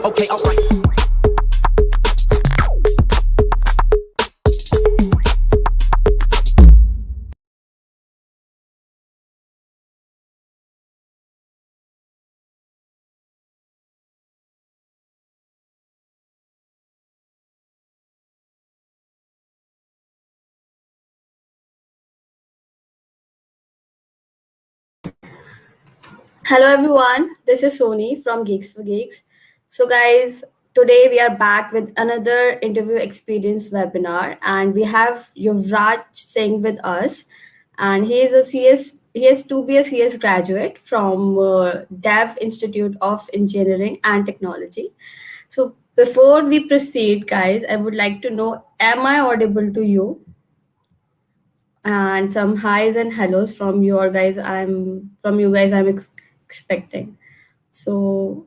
Okay, alright. Hello everyone, this is Sony from GeeksforGeeks. So guys, today we are back with another interview experience webinar and we have Yuvraj Singh with us and he is to be a CS graduate from Dev Institute of Engineering and Technology. So before we proceed guys, I would like to know, am I audible to you? And some highs and hellos from you guys expecting. So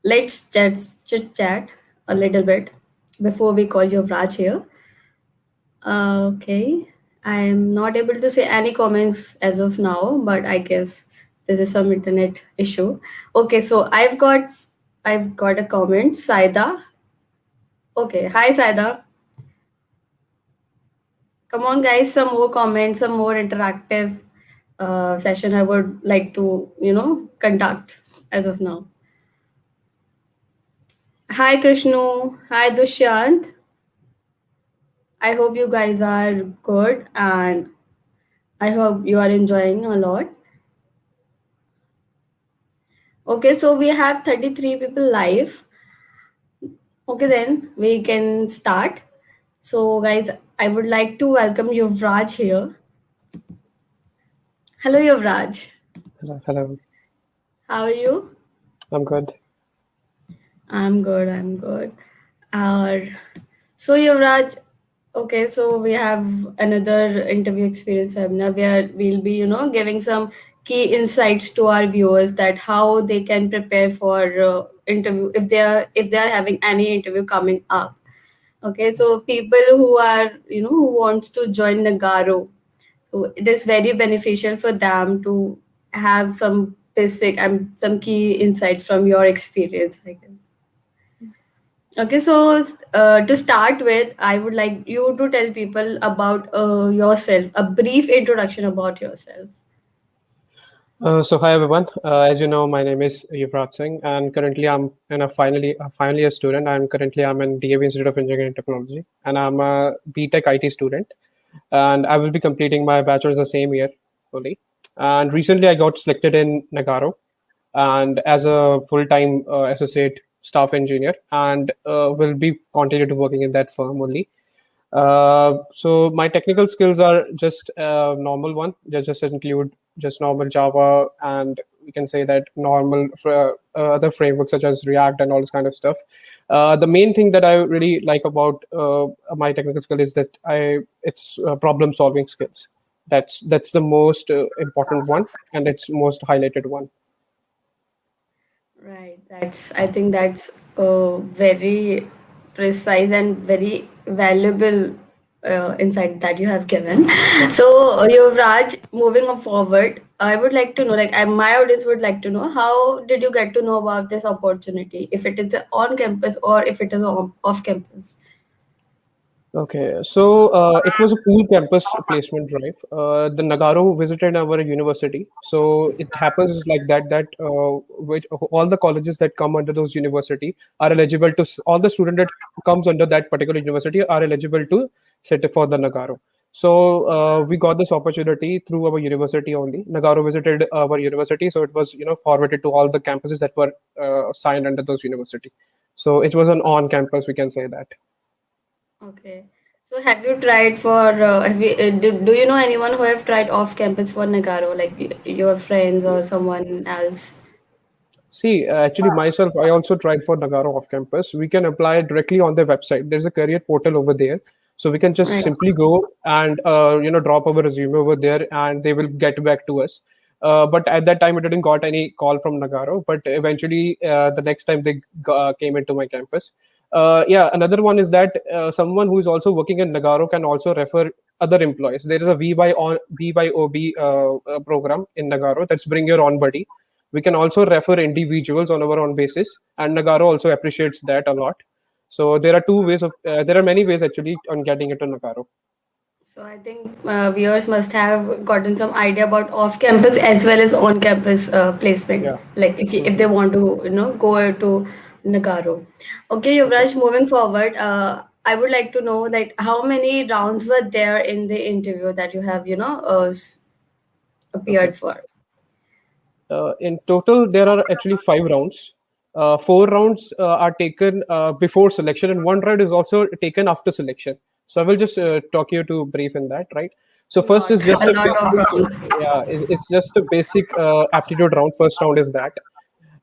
let's just chit chat a little bit before we call Yuvraj here. Okay, I am not able to say any comments as of now, but I guess this is some internet issue. Okay, so I've got a comment, Saida. Okay, hi Saida. Come on, guys, some more comments, some more interactive session. I would like to conduct as of now. Hi Krishnu. Hi Dushyant. I hope you guys are good and I hope you are enjoying a lot. Okay, so we have 33 people live. Okay, then we can start. So, guys, I would like to welcome Yuvraj here. Hello, Yuvraj. Hello, hello. How are you? I'm good. I'm good. I'm good. Uh, so, Yuvraj, okay, so we have another interview experience webinar where we'll be, giving some key insights to our viewers that how they can prepare for interview if they are having any interview coming up. Okay, so people who are who wants to join Nagarro, so it is very beneficial for them to have some basic and some key insights from your experience, I guess. Okay, so to start with, I would like you to tell people about yourself, a brief introduction about yourself. So hi everyone. As you know, my name is Yuvraj Singh, and currently I'm in a final year student. I'm in DAVIET Institute of Engineering and Technology, and I'm a BTech IT student, and I will be completing my bachelor's the same year only. And recently, I got selected in Nagarro, and as a full-time associate staff engineer, and will be continue to working in that firm only. So my technical skills are just normal one. They just include just normal Java, and we can say that normal other frameworks such as React and all this kind of stuff. The main thing that I really like about my technical skill is that it's problem solving skills. That's the most important one, and it's most highlighted one. Right. I think that's very precise and very valuable insight that you have given. So, Yuvraj, moving on forward, I would like to know, like, my audience would like to know, how did you get to know about this opportunity? If it is on campus or if it is off campus? Okay, so it was a cool campus placement drive. The Nagarro visited our university, so it happens is like which all the colleges that come under those university are eligible to all the student that comes under that particular university are eligible to sit for the Nagarro. So we got this opportunity through our university only. Nagarro visited our university, so it was forwarded to all the campuses that were signed under those university. So it was an on campus, we can say that. Okay. So, have you tried for, do you know anyone who have tried off campus for Nagarro, like your friends or someone else? See, actually, myself, I also tried for Nagarro off campus. We can apply directly on their website. There's a career portal over there, so we can just Right. simply go and drop our resume over there, and they will get back to us. But at that time, I didn't got any call from Nagarro. But eventually, the next time they came into my campus. Yeah, another one is that someone who is also working in Nagarro can also refer other employees. There is a V by OB program in Nagarro. That's Bring Your Own Buddy. We can also refer individuals on our own basis, and Nagarro also appreciates that a lot. So there are there are many ways actually on getting into Nagarro. So I think viewers must have gotten some idea about off-campus as well as on-campus placement. Yeah. Like if they Hmm. want to go to Nagarro. Okay, Okay. Yuvraj, moving forward, I would like to know like how many rounds were there in the interview that you have Okay. appeared for. In total, there are actually 5 rounds. 4 rounds are taken before selection, and one round is also taken after selection. So I will just talk you to brief in that, right? So first is just A a lot of basic, rounds. yeah, it's just a basic aptitude round. First round is that,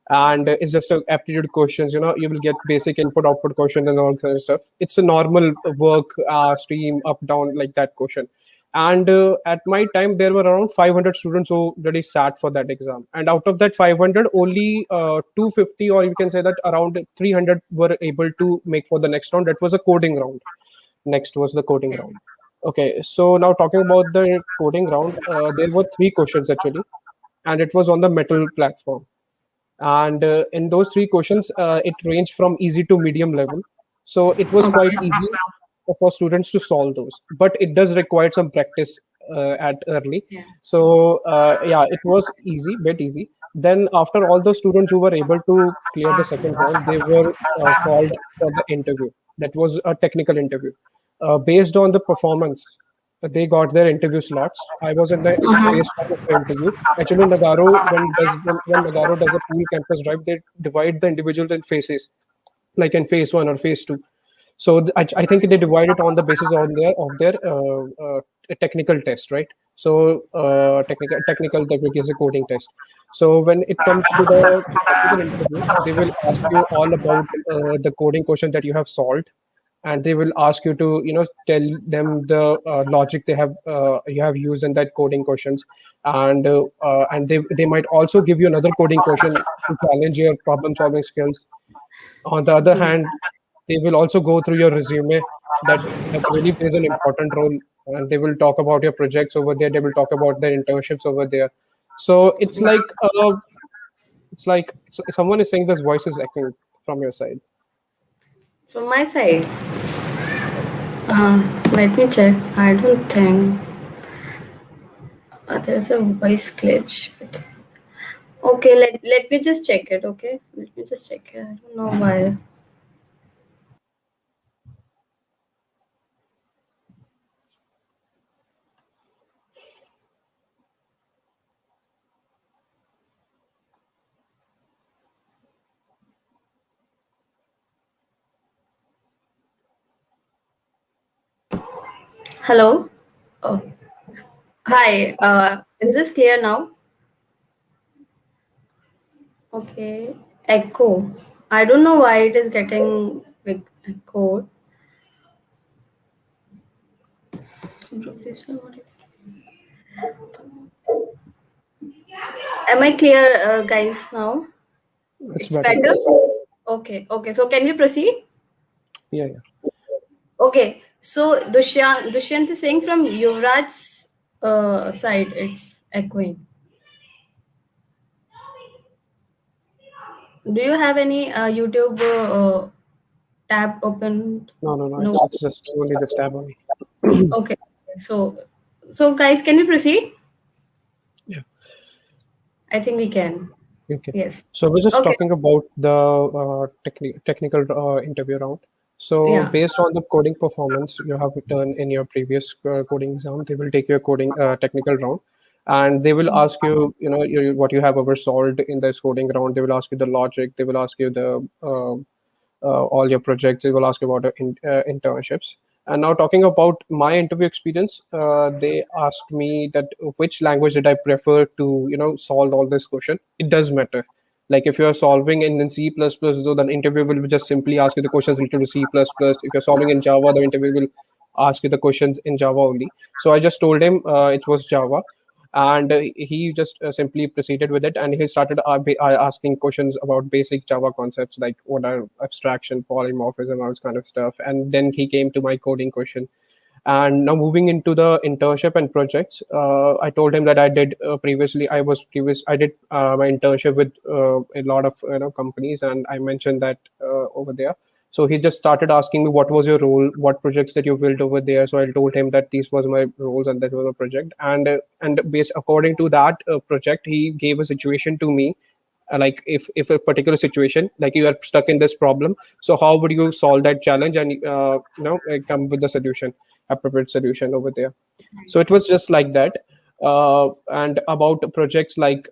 and it's just a aptitude questions. You will get basic input output questions and all kind of stuff. It's a normal work stream up down like that question. And at my time there were around 500 students who really sat for that exam, and out of that 500 only 250, or you can say that around 300 were able to make for the next round. That was a coding round. Next was the coding round. Okay, so now talking about the coding round, there were 3 questions actually, and it was on the metal platform. And in those 3 questions, it ranged from easy to medium level. So it was quite Okay. easy for students to solve those, but it does require some practice at early. Yeah. So yeah, it was easy, bit easy. Then after all the students who were able to clear the second round, they were called for the interview. That was a technical interview. Based on the performance, they got their interview slots. I was in the phase 1 of the interview. Actually, Nagarro, when Nagarro does a pool campus drive, they divide the individuals in phases, like in phase 1 or phase 2. So I think they divide it on the basis of their technical test, right? So technical is a coding test. So when it comes to the technical interview, they will ask you all about the coding question that you have solved, and they will ask you to tell them the logic you have used in that coding questions. And they might also give you another coding question to challenge your problem solving skills. On the other Okay. hand, they will also go through your resume. That really plays an important role, and they will talk about your projects over there. They will talk about their internships over there. So it's like someone is saying this voice is echoing from your side. From my side, let me check. I don't think there's a voice glitch. Okay, let me just check it. Okay, let me just check it. I don't know why. Hello. Oh, hi. Is this clear now? Okay. Echo. I don't know why it is getting like echo. Am I clear, guys? Now It's it's better. better. Okay. Okay. So can we proceed? Yeah, yeah. Okay. So Dushyant is saying from Yuvraj's side, it's echoing. Do you have any YouTube tab open? No, no, no. No. It's just only this tab only. Okay. So guys, can we proceed? Yeah. I think we can. Okay. Yes. So we're just Okay. talking about the technical interview round. So Yeah. based on the coding performance you have done in your previous coding exam, they will take your coding technical round, and they will ask you, what you have ever solved in this coding round. They will ask you the logic. They will ask you the all your projects. They will ask you about internships. And now talking about my interview experience, they asked me that which language did I prefer to solve all this question. It does matter. Like if you're solving in C++, so the interview will just simply ask you the questions related to C++. If you're solving in Java, the interview will ask you the questions in Java only. So I just told him it was Java, and he just simply proceeded with it, and he started asking questions about basic Java concepts like what are abstraction, polymorphism, all this kind of stuff. And then he came to my coding question, And now moving into the internship and projects, I told him that I did previously. I did my internship with a lot of companies, and I mentioned that over there. So he just started asking me, what was your role, what projects that you built over there. So I told him that these was my roles and that was a project. And based according to that project, he gave a situation to me, like if a particular situation, like you are stuck in this problem, so how would you solve that challenge, and come with the solution, appropriate solution over there. So it was just like that. And about projects, like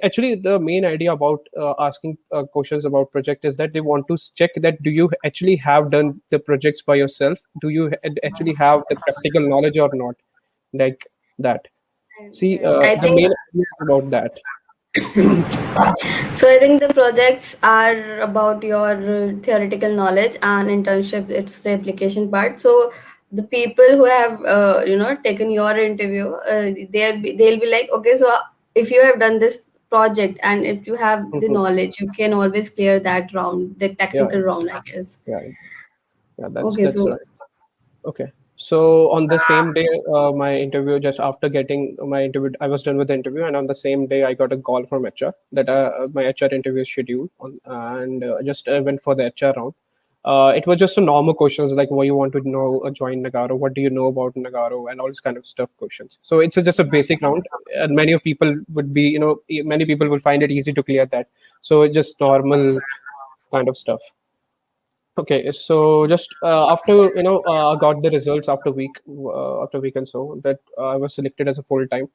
actually the main idea about asking questions about project is that they want to check that do you actually have done the projects by yourself, do you actually have the practical knowledge or not, like that. See, Yes, I the think main idea is about that. so. I think the projects are about your theoretical knowledge, and internship it's the application part. So the people who have taken your interview, they'll be like, okay, so if you have done this project and if you have the Mhm. knowledge, you can always clear that round, the Yeah, technical round, I guess. yeah, yeah. That's Okay, that's so right. Okay. So on the same day, my interview, just after getting my interview, I was done with the interview, and on the same day, I got a call from HR that my HR interview is scheduled on, and just went for the HR round. It was just a normal questions like what you want to know, join Nagarro, what do you know about Nagarro, and all this kind of stuff questions. So it's just a basic round, and many of people would be, many people will find it easy to clear that. So it's just normal kind of stuff. Okay, so just after got the results after week and so that I was selected as a full time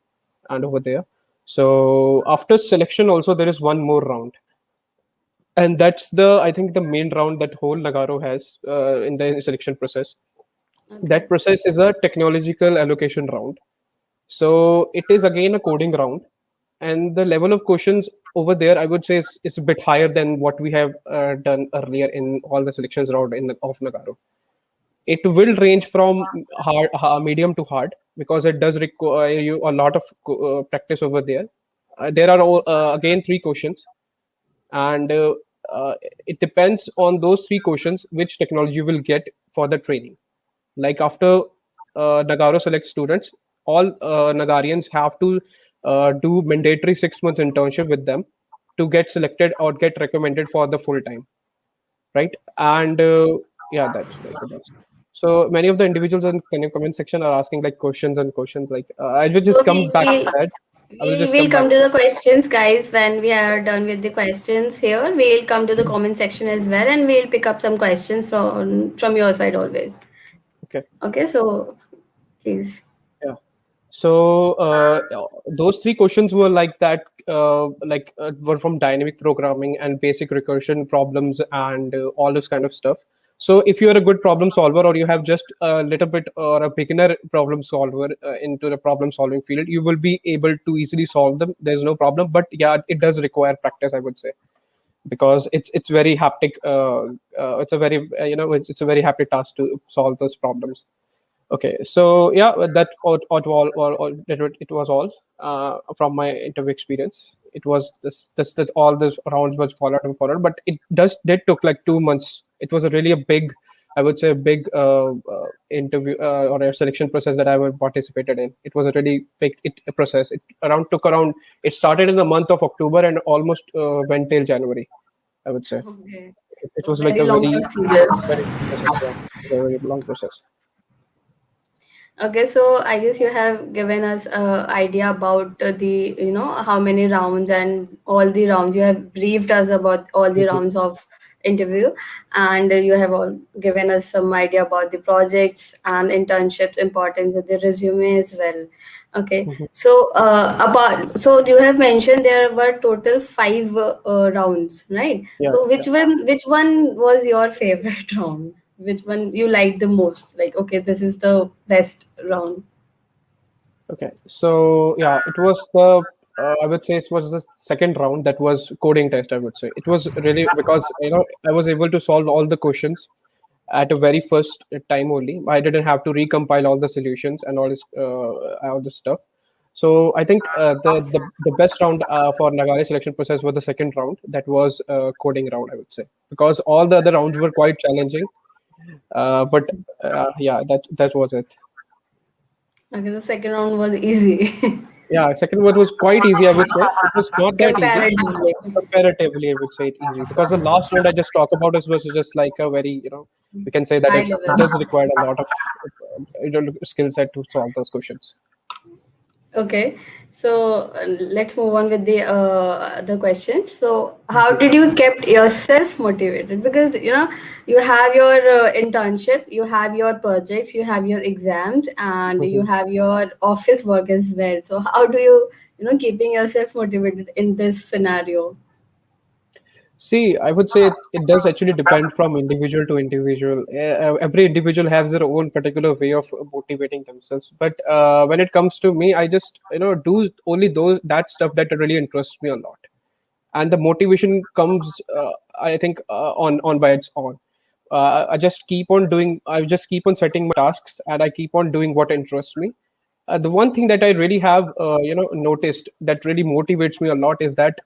and over there. So after selection, also there is one more round, and that's the I think the main round that whole Nagarro has in the selection process. That okay, process is a technological allocation round. So it is again a coding round, and the level of questions over there, I would say, is a bit higher than what we have done earlier in all the selections round of Nagarro. It will range from medium to hard, because it does require you a lot of practice over there. There are again three questions, and it depends on those three questions which technology you will get for the training. Like after Nagarro selects students, all Nagarians have to do mandatory 6 months internship with them to get selected or get recommended for the full time, right? And yeah, that's the best. So many of the individuals in comment section are asking like questions and questions. Like I will so just come back to that. I will just we'll come back come to to the that. questions, guys. When we are done with the questions here, we'll come to the comment section as well, and we'll pick up some questions from your side always. Okay. Okay, so please. Yeah. So those three questions were like that, were from dynamic programming and basic recursion problems and all this kind of stuff. So if you're a good problem solver, or you have just a little bit or a beginner problem solver into the problem solving field, you will be able to easily solve them. There's no problem. But yeah, it does require practice, I would say, because it's very haptic. It's a very it's a very happy task to solve those problems. Okay, so yeah, that it was all from my interview experience. It was this that all the rounds was followed and followed, but it did took like 2 months. It was a really a big, I would say, a big interview or a selection process that I have participated in. It was a really big process. It around took around. It started in the month of October and almost went till January, I would say. Okay. It So was like very a long very procedure. very process. Yeah, it was a very long process. Okay, so I guess you have given us a idea about the, how many rounds and all the rounds. You have briefed us about all the Mhm, rounds of interview, and you have all given us some idea about the projects and internships importance of the resume as well. Okay, mhm. so so you have mentioned there were total five rounds, right? Yeah, So yeah. which one was your favorite round? Which one you liked the most? Like, okay, this is the best round. Okay, so yeah, it was the I would say it was the second round, that was coding test. I would say it was really because I was able to solve all the questions at a very first time only. I didn't have to recompile all the solutions and all this stuff. So I think the best round for Nagari selection process was the second round. That was coding round, I would say, because all the other rounds were quite challenging. But yeah, that was it. Okay, the second round was easy. Yeah, second one was quite easy, I would say. It was not that easy, Comparatively. comparatively, I would say it easy, because the last round I just talked about is was just like a very, we can say that High it level. does require a lot of skill set to solve those questions. Okay, so let's move on with the questions. So, how Mhm. did you kept yourself motivated? Because you have your internship, you have your projects, you have your exams, and you Mhm. have your office work as well. So, how do you keeping yourself motivated in this scenario? See, I would say it does actually depend from individual to individual. Every individual has their own particular way of motivating themselves. But when it comes to me, I just do only those that stuff that really interests me a lot, and the motivation comes, I think, on by its own. I just keep on setting my tasks, and I keep on doing what interests me. The one thing that I really have noticed that really motivates me a lot is that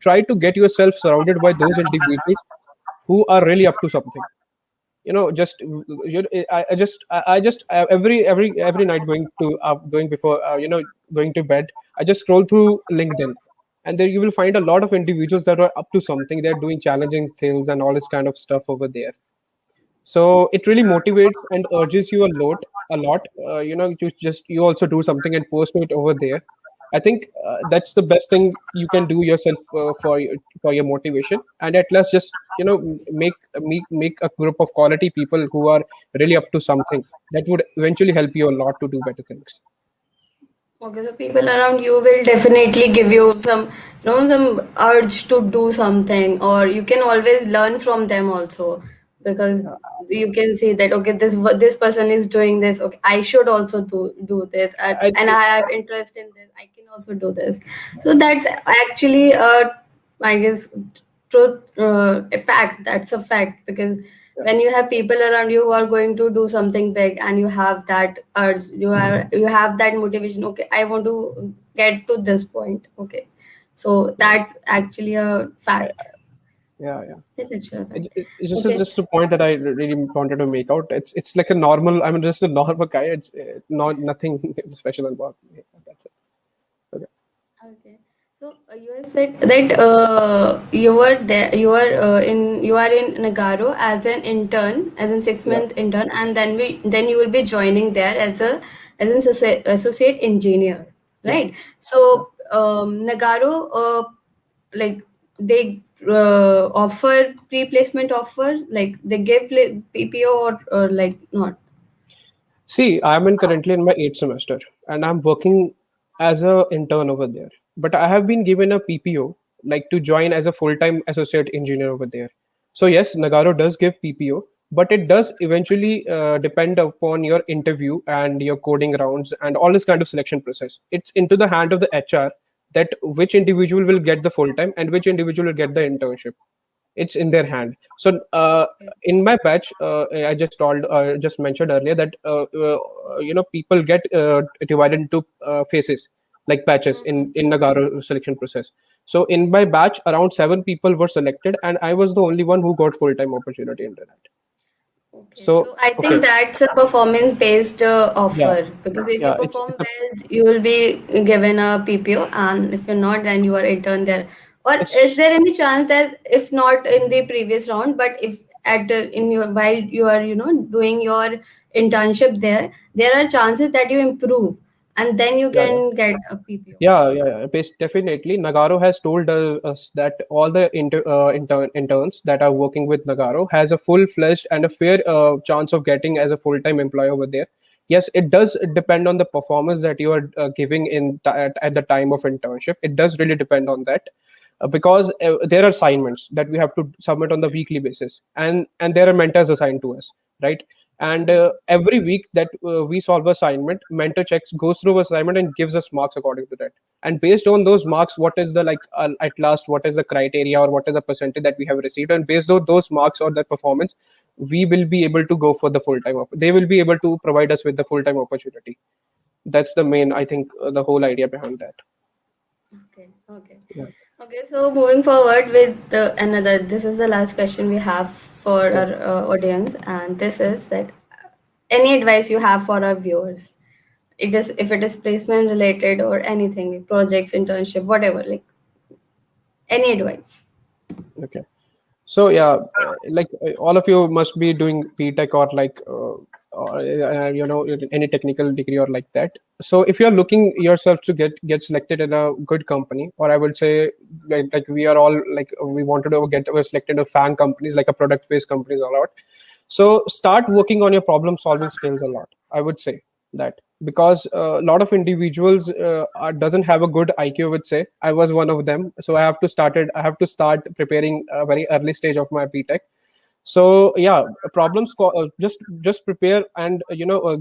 try to get yourself surrounded by those individuals who are really up to something. Just I just every night going before going to bed, I just scroll through LinkedIn, and there you will find a lot of individuals that are up to something. They're doing challenging things and all this kind of stuff over there. So it really motivates and urges you a lot. You also do something and post it over there. I think that's the best thing you can do yourself for your motivation, and at last just make a group of quality people who are really up to something that would eventually help you a lot to do better things. Okay, so people around you will definitely give you some urge to do something, or you can always learn from them also, because Yeah, you can see that okay, this person is doing this. Okay, I should also do this, I, and I have interest in this. I can also do this. So that's actually I guess truth, a fact. That's a fact because yeah, when you have people around you who are going to do something big and you have that urge, you have that motivation. Okay, I want to get to this point. Okay, so yeah, that's actually a I, fact. yeah, yeah. It's actually a fact. This is Okay. just a point that I really wanted to make out. It's like a normal. I mean, just a normal guy. It's not nothing special about me. That's it. Okay. Okay. So you have said that you were there, you are in Nagarro as an intern, as a six Yeah. month intern, and then you will be joining there as an associate engineer, Yeah. right? Yeah. So Nagarro, like they offer pre-placement offer, like they give PPO or like not. See, I'm in currently in my eighth semester, and I'm working as a intern over there. But I have been given a PPO, like to join as a full-time associate engineer over there. So yes, Nagarro does give PPO, but it does eventually depend upon your interview and your coding rounds and all this kind of selection process. It's into the hand of the HR that which individual will get the full-time and which individual will get the internship. It's in their hand. So in my batch, I just mentioned earlier that people get divided into phases, like batches in Nagarro selection process. So in my batch, around 7 people were selected, and I was the only one who got full time opportunity into that. Okay, So so I think okay, that's a performance-based yeah, offer because if you yeah, perform it's a well, you will be given a PPO, and if you're not, then you are intern there. Or is it's there any chance that if not in the previous round, but if in your while you are doing your internship there, there are chances that you improve, and then you yeah, yeah. can get a PPO. Yeah. Definitely. Nagarro has told us that all the interns that are working with Nagarro has a full-fledged and a fair chance of getting as a full-time employee over there. Yes, it does depend on the performance that you are giving at the time of internship. It does really depend on that. Because there are assignments that we have to submit on the weekly basis, and there are mentors assigned to us, right? And every week that we solve assignment, mentor checks goes through assignment and gives us marks according to that. And based on those marks, what is the at last, what is the criteria or what is the percentage that we have received, and based on those marks or that performance, we will be able to go for the full time they will be able to provide us with the full time opportunity. That's the main, I think, the whole idea behind that. Okay, okay. Yeah. Okay, so moving forward with another, this is the last question we have for Yeah. our audience, and this is that any advice you have for our viewers. It is if it is placement related or anything, like projects, internship, whatever, like any advice. Okay. So yeah, all of you must be doing BTech or any technical degree or like that. So if you're looking yourself to get selected in a good company, or I would say like we are all like we wanted to get selected in FANG companies, like a product based companies a lot. So start working on your problem solving skills a lot. I would say that because a lot of individuals doesn't have a good IQ. I would say I was one of them. So I have to start preparing a very early stage of my BTech. So yeah, just prepare and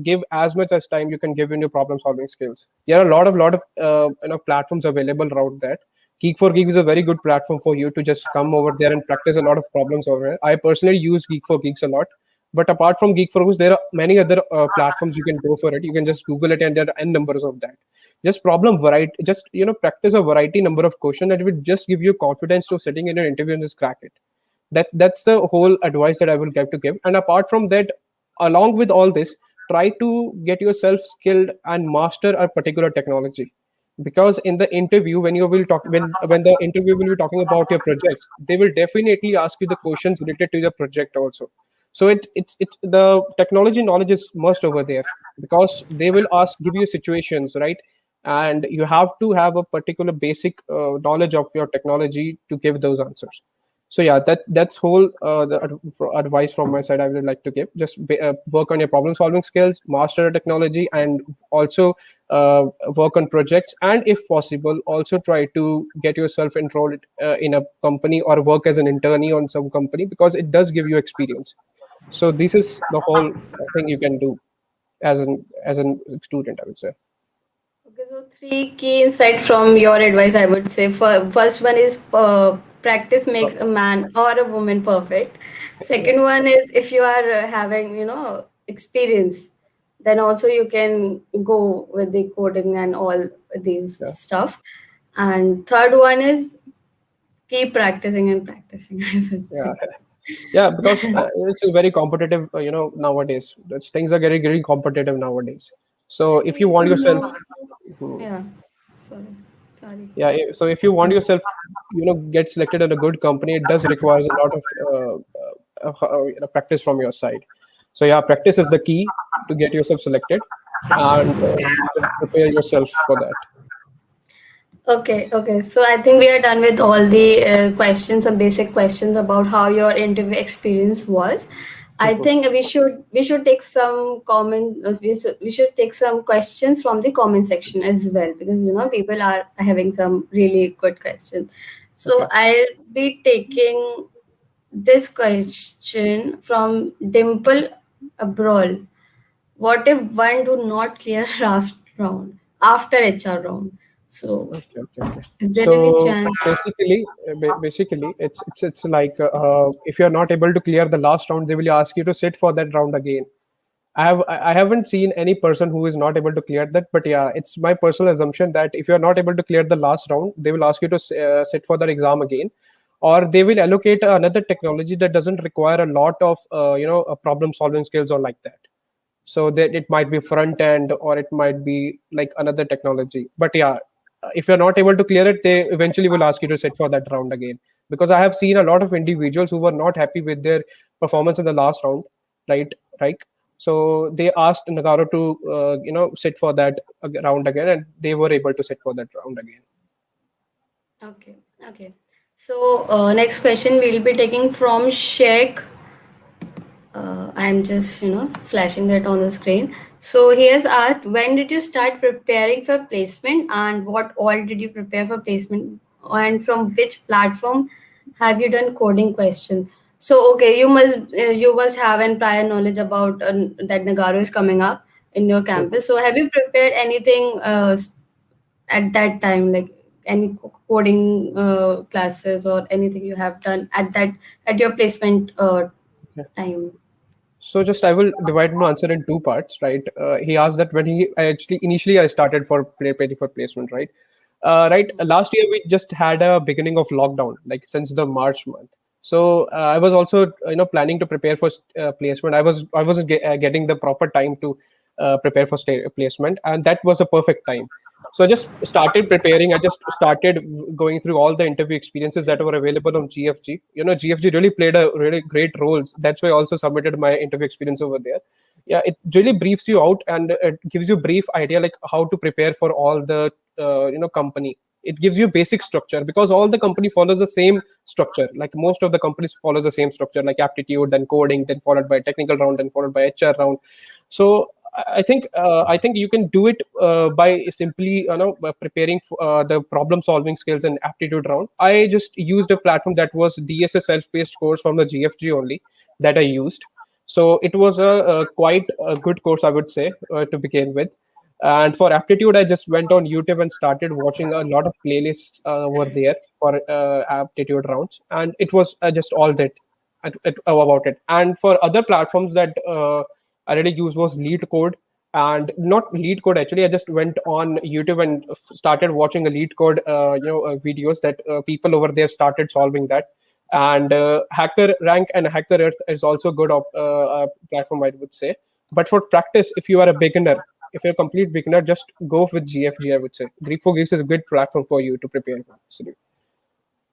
give as much as time you can give in your problem solving skills. There are a lot of platforms available around that. Geek for Geeks is a very good platform for you to just come over there and practice a lot of problems over there. I personally use Geek for Geeks a lot. But apart from Geek for Geeks, there are many other platforms you can go for it. You can just Google it, and there are n numbers of that. Just problem variety, just practice a variety number of questions that will just give you confidence to sitting in an interview and just crack it. That's the whole advice that I will get to give. And apart from that, along with all this, try to get yourself skilled and master a particular technology, because in the interview when you will talk when the interview will be talking about your projects, they will definitely ask you the questions related to the project also. So it's the technology knowledge is must over there, because they will ask give you situations, right? And you have to have a particular basic knowledge of your technology to give those answers. So yeah, that's whole advice from my side I would like to give. Just work on your problem solving skills, master technology, and also work on projects, and if possible also try to get yourself enrolled in a company or work as an internee on some company, because it does give you experience. So this is the whole thing you can do as an student, I would say. Okay, so three key insights from your advice, I would say. First one is practice makes a man or a woman perfect. Yeah, Second one is if you are having, experience, then also you can go with the coding and all these yeah, stuff. And third one is keep practicing and practicing, I would yeah. say. Yeah, because it's a very competitive, nowadays. Things are getting very competitive nowadays. So I if think you we want should yourself, know. hmm, Yeah, sorry, sorry. yeah. So if you want yourself, get selected in a good company, it does require a lot of practice from your side. So yeah, practice is the key to get yourself selected, and just prepare yourself for that. Okay, okay. So I think we are done with all the questions, some basic questions about how your interview experience was. I Mhm. think we should take some comment. We should take some questions from the comment section as well, because people are having some really good questions. So Okay. I'll be taking this question from Dimple Abrol. What if one do not clear last round after HR round? So Okay, okay, okay. is there any So chance? basically, it's like if you're not able to clear the last round, they will ask you to sit for that round again. I haven't seen any person who is not able to clear that, but yeah, it's my personal assumption that if you're not able to clear the last round, they will ask you to sit for that exam again, or they will allocate another technology that doesn't require a lot of problem solving skills or like that. So that it might be front end, or it might be like another technology. But yeah, if you're not able to clear it, they eventually will ask you to sit for that round again, because I have seen a lot of individuals who were not happy with their performance in the last round, right? Right. So they asked Nagarro to sit for that round again, and they were able to sit for that round again. Okay, okay. So next question we'll be taking from Sheikh. I'm just flashing that on the screen. So he has asked, when did you start preparing for placement, and what all did you prepare for placement, and from which platform have you done coding questions? So okay, you must have an prior knowledge about that Nagarro is coming up in your Mhm. campus. So have you prepared anything at that time, like any coding classes or anything you have done at your placement Yeah. time? So just I will divide my answer in two parts, right? He asked that when I actually initially I started for preparing for placement, right? Right. Last year we just had a beginning of lockdown, like since the March month. So I was also planning to prepare for placement. I wasn't getting the proper time to prepare for placement, and that was a perfect time. So I just started preparing. I just started going through all the interview experiences that were available on GFG. GFG really played a really great role. That's why I also submitted my interview experience over there. Yeah, it really briefs you out, and it gives you a brief idea like how to prepare for all the company. It gives you basic structure, because all the company follows the same structure. Like most of the companies follow the same structure, like aptitude, then coding, then followed by technical round, then followed by HR round. So I think you can do it by simply by preparing the problem solving skills and aptitude round. I just used a platform that was DSS self-paced course from the GFG only, that I used. So it was a quite a good course, I would say, to begin with. And for aptitude, I just went on YouTube and started watching a lot of playlists over there for aptitude rounds, and it was just all that about it. And for other platforms that I really used was Lead Code, and not Lead Code actually. I just went on YouTube and started watching a Lead Code, videos that people over there started solving that. And Hacker Rank and Hacker Earth is also good platform, I would say. But for practice, if you are a beginner, if you're a complete beginner, just go with GFG, I would say. Greek4Geeks is a good platform for you to prepare for. So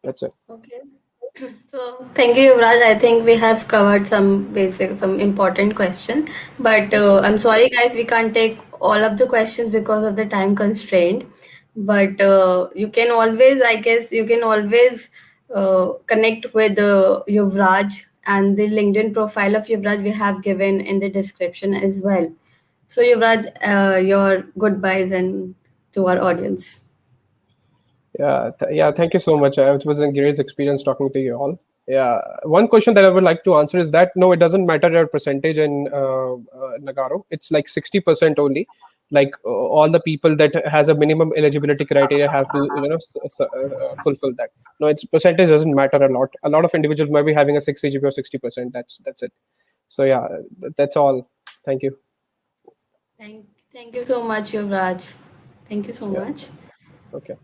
that's it. Okay. So thank you, Yuvraj. I think we have covered some important questions. But I'm sorry, guys, we can't take all of the questions because of the time constraint. But you can always, I guess, you can always connect with Yuvraj, and the LinkedIn profile of Yuvraj we have given in the description as well. So Yuvraj, your goodbyes and to our audience. Yeah, thank you so much. It was a great experience talking to you all. Yeah, one question that I would like to answer is that no, it doesn't matter your percentage in Nagarro. It's like 60% only. Like all the people that has a minimum eligibility criteria have to fulfill that. No, its percentage doesn't matter a lot. A lot of individuals might be having a 60 or 60%. That's it. So yeah, that's all. Thank you. Thank you so much, Yuvraj. Thank you so Yeah. much. Okay.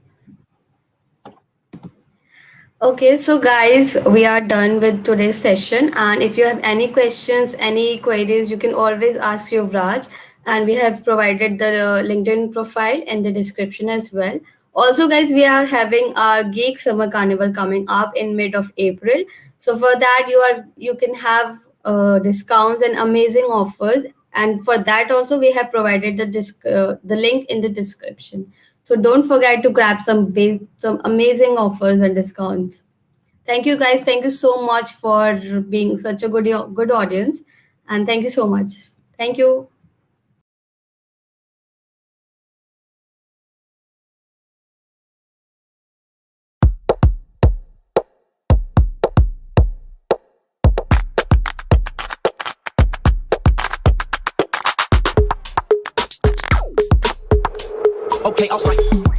Okay, so guys, we are done with today's session. And if you have any questions, any queries, you can always ask Yuvraj. And we have provided the LinkedIn profile in the description as well. Also, guys, we are having our Geek Summer Carnival coming up in mid of April. So for that, you can have discounts and amazing offers. And for that also, we have provided the link in the description. So don't forget to grab some amazing offers and discounts. Thank you, guys. Thank you so much for being such a good audience, and thank you so much. Thank you. Okay, alright.